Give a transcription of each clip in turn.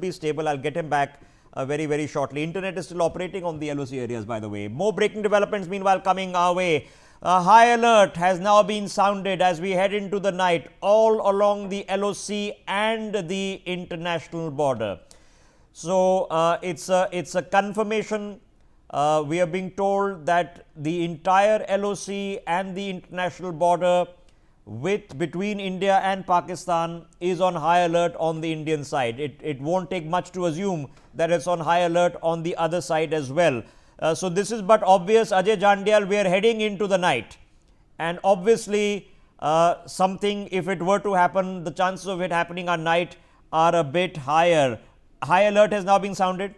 be stable. I'll get him back very shortly. Internet is still operating on the LOC areas, by the way. More breaking developments meanwhile coming our way. A high alert has now been sounded as we head into the night all along the LOC and the international border. So it's a confirmation. We are being told that the entire LOC and the international border between India and Pakistan is on high alert on the Indian side. It won't take much to assume that it's on high alert on the other side as well. So this is but obvious, Ajay Jandial, we are heading into the night, and obviously something, if it were to happen, the chances of it happening at night are a bit higher. High alert has now been sounded.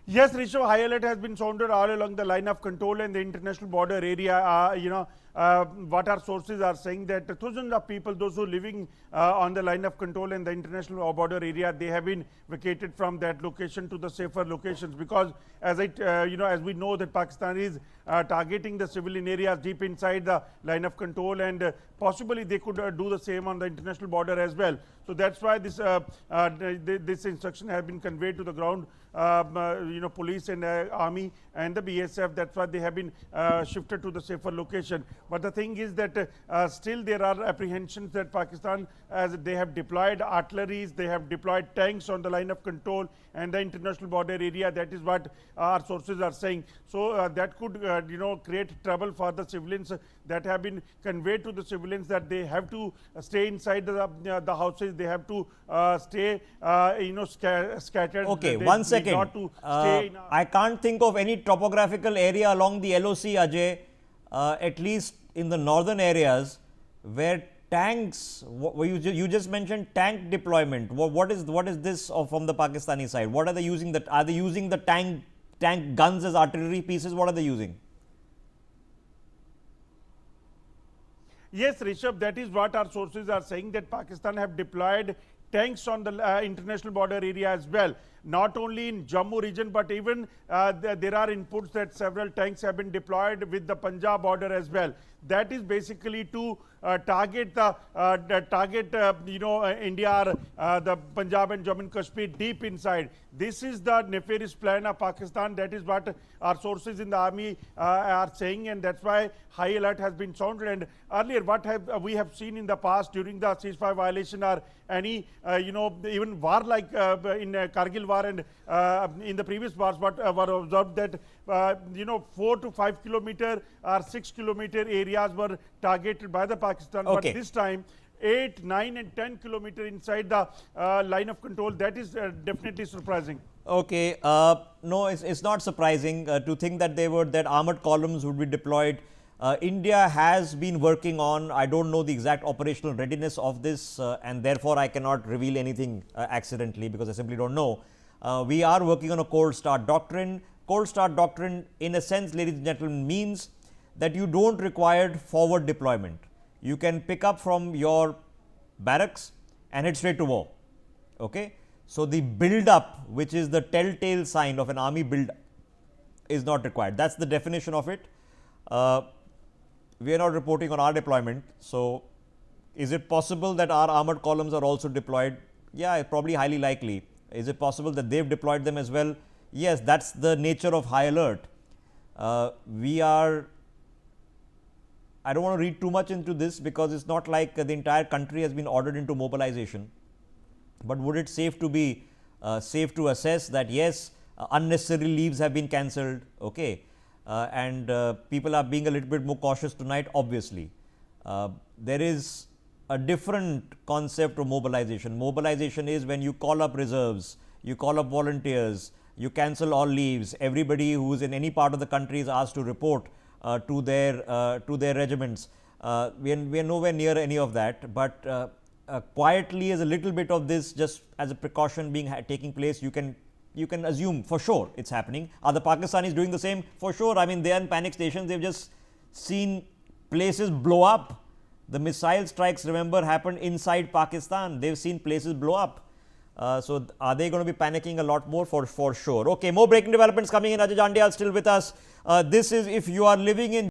Yes, Rishabh, high alert has been sounded all along the line of control and the international border area. What our sources are saying that thousands of people, those who are living on the line of control in the international border area, they have been vacated from that location to the safer locations, because as we know that Pakistan is targeting the civilian areas deep inside the line of control, and possibly they could do the same on the international border as well. So that's why this instruction has been conveyed to the ground, police and army and the BSF. That's why they have been shifted to the safer location. But the thing is that still there are apprehensions that Pakistan, as they have deployed artilleries, they have deployed tanks on the line of control and the international border area. That is what our sources are saying. So that could create trouble for the civilians. That have been conveyed to the civilians that they have to stay inside the houses. They have to stay scattered. Okay, 1 second. Not to stay I can't think of any topographical area along the LOC, Ajay, at least in the northern areas, where tanks, you just mentioned tank deployment. What is this from the Pakistani side? What are they using? Are they using the tank guns as artillery pieces? What are they using? Yes, Rishabh, that is what our sources are saying, that Pakistan have deployed tanks on the international border area as well. Not only in Jammu region, but even there are inputs that several tanks have been deployed with the Punjab border as well. That is basically to target India, the Punjab and Jammu and Kashmir deep inside. This is the nefarious plan of Pakistan. That is what our sources in the army are saying, and that's why high alert has been sounded. And earlier, what we have seen in the past during the ceasefire violation, or any even war like in Kargil war and in the previous wars, what were observed that 4 to 5 kilometer or 6 kilometer areas were targeted by the Pakistan. Okay. But this time 8, 9 and 10 kilometer inside the line of control. That is definitely surprising. Okay, no, it's not surprising to think that armored columns would be deployed. India has been working on, I don't know the exact operational readiness of this, and therefore I cannot reveal anything accidentally, because I simply don't know. We are working on a cold start doctrine. Cold start doctrine, in a sense, ladies and gentlemen, means that you don't require forward deployment. You can pick up from your barracks and head straight to war. Okay? So the build-up, which is the telltale sign of an army build, is not required. That's the definition of it. We are not reporting on our deployment. So is it possible that our armored columns are also deployed? Yeah, probably highly likely. Is it possible that they've deployed them as well? Yes, that's the nature of high alert. I don't want to read too much into this, because it's not like the entire country has been ordered into mobilization. But would it safe to assess that yes, unnecessary leaves have been cancelled, okay, and people are being a little bit more cautious tonight? Obviously, there is a different concept of mobilization. Mobilization is when you call up reserves, you call up volunteers, you cancel all leaves. Everybody who is in any part of the country is asked to report to their regiments. We are nowhere near any of that, but quietly, as a little bit of this, just as a precaution taking place, you can assume for sure it's happening. Are the Pakistanis doing the same? For sure. I mean, they are in panic stations. They've just seen places blow up. The missile strikes, remember, happened inside Pakistan. They've seen places blow up. So are they going to be panicking a lot more? For sure. Okay, more breaking developments coming in. Ajay Jandial still with us. This is, if you are living in